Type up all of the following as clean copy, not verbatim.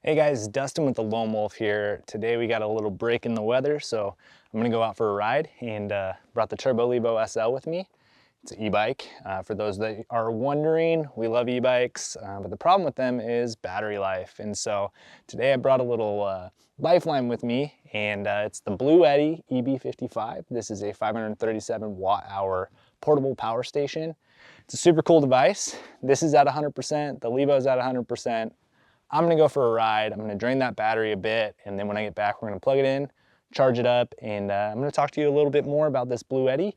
Hey guys, Dustin with the Loam Wolf here. Today we got a little break in the weather, so I'm gonna go out for a ride and brought the Turbo Levo SL with me. It's an e-bike. For those that are wondering, we love e-bikes, but the problem with them is battery life. And so today I brought a little lifeline with me, and it's the Bluetti EB55. This is a 537 watt-hour portable power station. It's a super cool device. This is at 100%, the Levo's at 100%. I'm gonna go for a ride. I'm gonna drain that battery a bit, and then when I get back, we're gonna plug it in, charge it up, and I'm gonna talk to you a little bit more about this Bluetti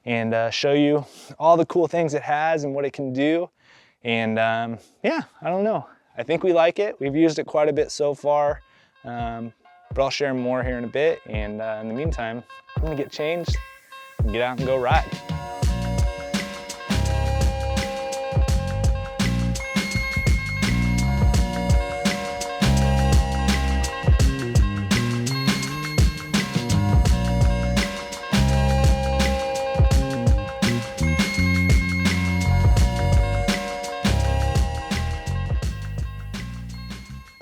and show you all the cool things it has and what it can do. And yeah, I don't know. I think we like it. We've used it quite a bit so far, but I'll share more here in a bit. And in the meantime, I'm gonna get changed and get out and go ride.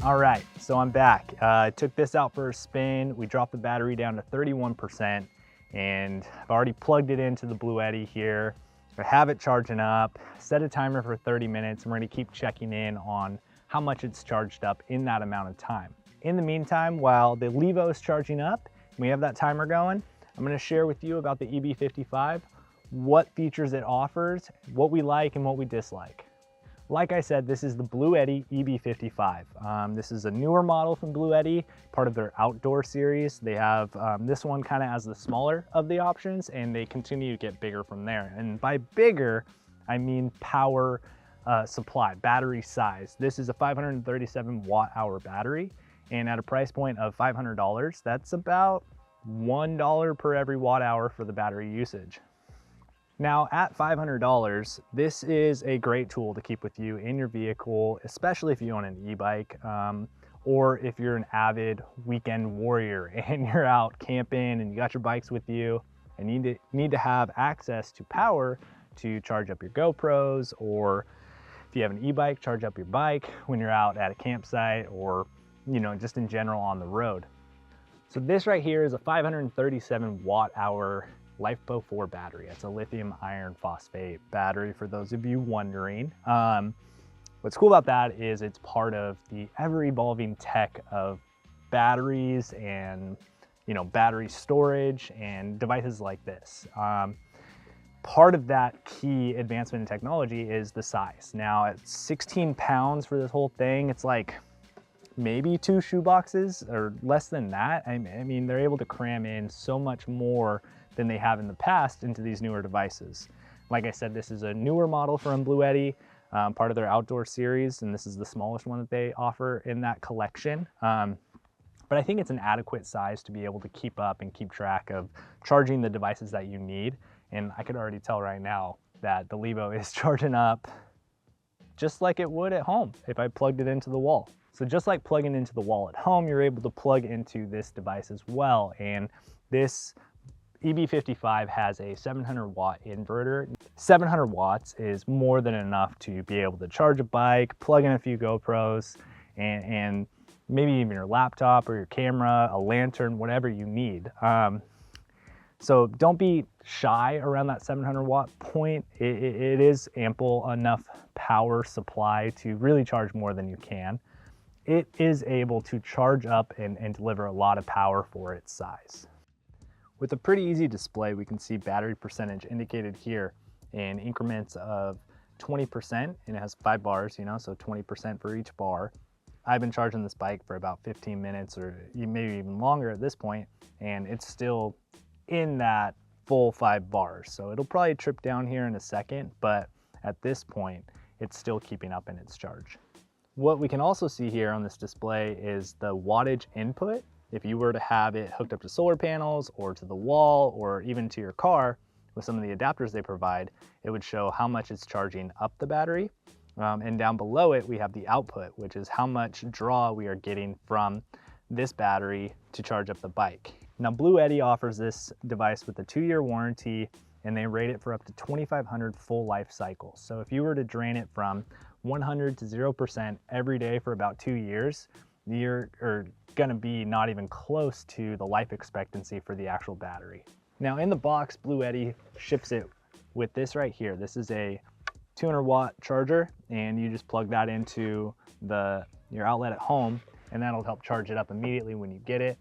All right, so I'm back. I took this out for a spin. We dropped the battery down to 31%, and I've already plugged it into the Bluetti here. I have it charging up, set a timer for 30 minutes, and we're gonna keep checking in on how much it's charged up in that amount of time. In the meantime, while the Levo is charging up, and we have that timer going, I'm gonna share with you about the EB55, what features it offers, what we like and what we dislike. Like I said, this is the Bluetti EB55. This is a newer model from Bluetti, part of their outdoor series. They have this one kind of as the smaller of the options, and they continue to get bigger from there. And by bigger, I mean power supply, battery size. This is a 537 watt-hour battery, and at a price point of $500, that's about $1 per every watt-hour for the battery usage. Now at $500, this is a great tool to keep with you in your vehicle, especially if you own an e-bike, or if you're an avid weekend warrior and you're out camping and you got your bikes with you and you need to have access to power to charge up your GoPros, or if you have an e-bike, charge up your bike when you're out at a campsite or, you know, just in general on the road. So this right here is a 537 watt-hour LiFePO 4 battery. It's a lithium iron phosphate battery, for those of you wondering. What's cool about that is it's part of the ever-evolving tech of batteries and, you know, battery storage and devices like this. Part of that key advancement in technology is the size. Now at 16 pounds for this whole thing, it's like maybe 2 shoe boxes or less than that. I mean, they're able to cram in so much more than they have in the past into these newer devices. Like I said, this is a newer model from Bluetti, part of their outdoor series, and this is the smallest one that they offer in that collection. But I think it's an adequate size to be able to keep up and keep track of charging the devices that you need. And I could already tell right now that the Levo is charging up just like it would at home if I plugged it into the wall. So just like plugging into the wall at home, you're able to plug into this device as well. And this EB55 has a 700 watt inverter. 700 watts is more than enough to be able to charge a bike, plug in a few GoPros, and maybe even your laptop or your camera, a lantern, whatever you need. So don't be shy around that 700 watt point. It is ample enough power supply to really charge more than you can. It is able to charge up and deliver a lot of power for its size. With a pretty easy display, we can see battery percentage indicated here in increments of 20%, and it has 5 bars, you know, so 20% for each bar. I've been charging this bike for about 15 minutes or maybe even longer at this point, and it's still in that full 5 bars. So it'll probably trip down here in a second, but at this point, it's still keeping up in its charge. What we can also see here on this display is the wattage input. If you were to have it hooked up to solar panels or to the wall or even to your car with some of the adapters they provide, it would show how much it's charging up the battery. And down below it, we have the output, which is how much draw we are getting from this battery to charge up the bike. Now, Bluetti offers this device with a 2-year warranty, and they rate it for up to 2,500 full life cycles. So if you were to drain it from 100 to 0% every day for about 2 years, you're gonna be not even close to the life expectancy for the actual battery. Now in the box, Bluetti ships it with this right here. This is a 200-watt charger, and you just plug that into your outlet at home, and that'll help charge it up immediately when you get it,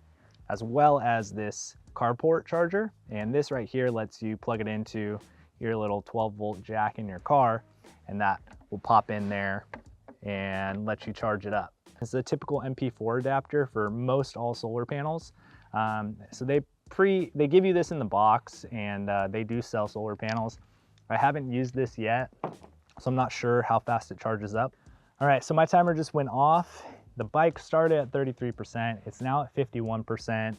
as well as this carport charger. And this right here lets you plug it into your little 12-volt jack in your car, and that will pop in there and let you charge it up. It's a typical MP4 adapter for most all solar panels. So they give you this in the box, and they do sell solar panels. I haven't used this yet, so I'm not sure how fast it charges up. All right, so my timer just went off. The bike started at 33%. It's now at 51%.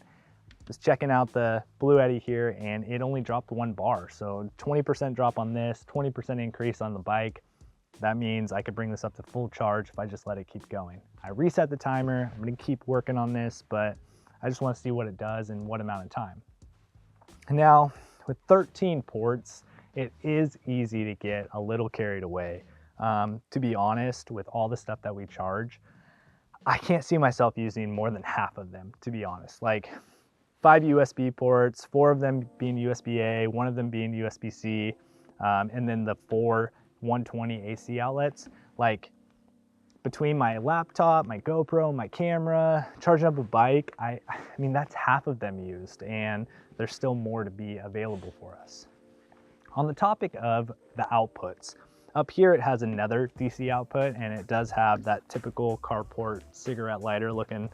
Just checking out the Bluetti here, and it only dropped 1 bar. So 20% drop on this, 20% increase on the bike. That means I could bring this up to full charge if I just let it keep going. I reset the timer. I'm gonna keep working on this, but I just wanna see what it does in what amount of time. Now, with 13 ports, it is easy to get a little carried away. To be honest, with all the stuff that we charge, I can't see myself using more than half of them, to be honest. Like 5 USB ports, 4 of them being USB-A, 1 of them being USB-C, and then the 4 120 AC outlets. Like between my laptop, my GoPro, my camera, charging up a bike, I mean, that's half of them used, and there's still more to be available for us. On the topic of the outputs, up here it has another DC output, and it does have that typical carport cigarette lighter looking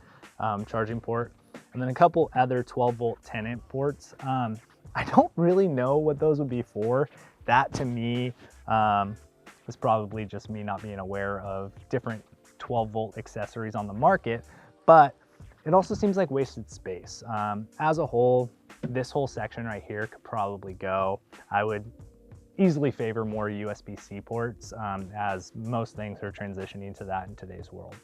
charging port, and then a couple other 12-volt 10-amp ports. I don't really know what those would be for. That to me is probably just me not being aware of different 12-volt accessories on the market, but it also seems like wasted space. As a whole, this whole section right here could probably go. I would easily favor more USB-C ports, as most things are transitioning to that in today's world.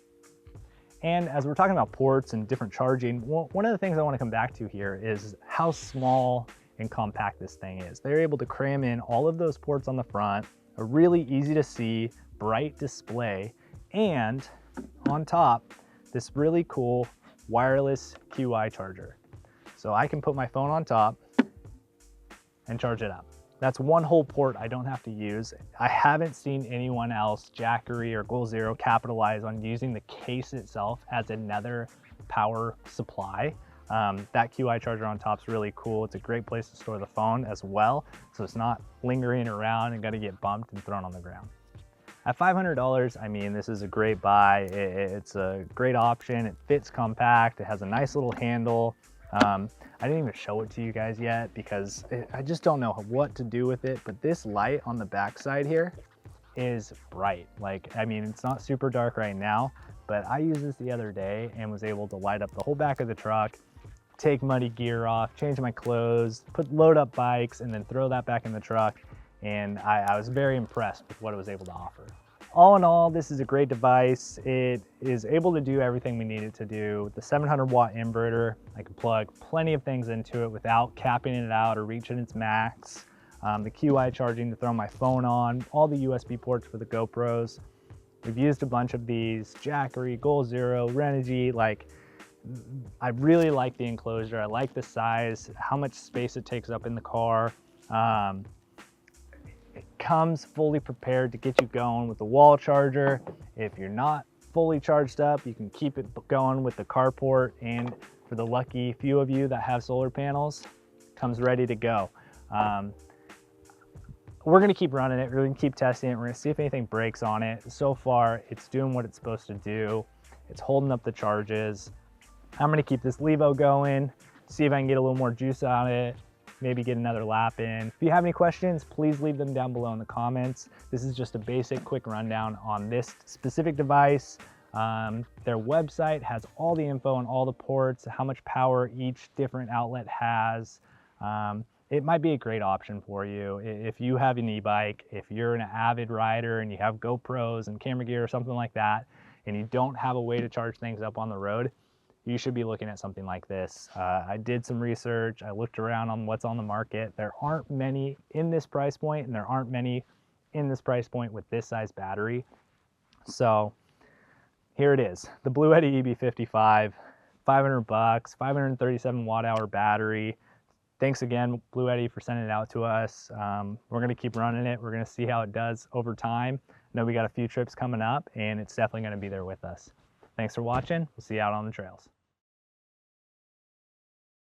And as we're talking about ports and different charging, one of the things I want to come back to here is how small and compact this thing is. They're able to cram in all of those ports on the front, a really easy to see, bright display, and on top, this really cool wireless QI charger. So I can put my phone on top and charge it up. That's one whole port I don't have to use. I haven't seen anyone else, Jackery or Goal Zero, capitalize on using the case itself as another power supply. That QI charger on top is really cool. It's a great place to store the phone as well, so it's not lingering around and gonna get bumped and thrown on the ground. At $500, I mean, this is a great buy. It's a great option. It fits compact. It has a nice little handle. I didn't even show it to you guys yet because I just don't know what to do with it, but this light on the back side here is bright. Like, I mean, it's not super dark right now, but I used this the other day and was able to light up the whole back of the truck, take muddy gear off, change my clothes, load up bikes, and then throw that back in the truck. And I was very impressed with what it was able to offer. All in all, this is a great device. It is able to do everything we need it to do. The 700-watt inverter, I can plug plenty of things into it without capping it out or reaching its max. The QI charging to throw my phone on, all the USB ports for the GoPros. We've used a bunch of these, Jackery, Goal Zero, Renogy. Like, I really like the enclosure. I like the size, how much space it takes up in the car. It comes fully prepared to get you going with the wall charger. If you're not fully charged up, you can keep it going with the carport, and for the lucky few of you that have solar panels, it comes ready to go. We're gonna keep running it, we're gonna keep testing it, we're gonna see if anything breaks on it. So far, it's doing what it's supposed to do. It's holding up the charges. I'm gonna keep this Levo going, see if I can get a little more juice out of it, maybe get another lap in. If you have any questions, please leave them down below in the comments. This is just a basic quick rundown on this specific device. Their website has all the info on all the ports, how much power each different outlet has. It might be a great option for you. If you have an e-bike, if you're an avid rider and you have GoPros and camera gear or something like that, and you don't have a way to charge things up on the road, you should be looking at something like this. I did some research. I looked around on what's on the market. There aren't many in this price point, and there aren't many in this price point with this size battery. So here it is, the Bluetti EB55, 500 bucks, 537 watt hour battery. Thanks again, Bluetti, for sending it out to us. We're gonna keep running it. We're gonna see how it does over time. I know we got a few trips coming up, and it's definitely gonna be there with us. Thanks for watching. We'll see you out on the trails.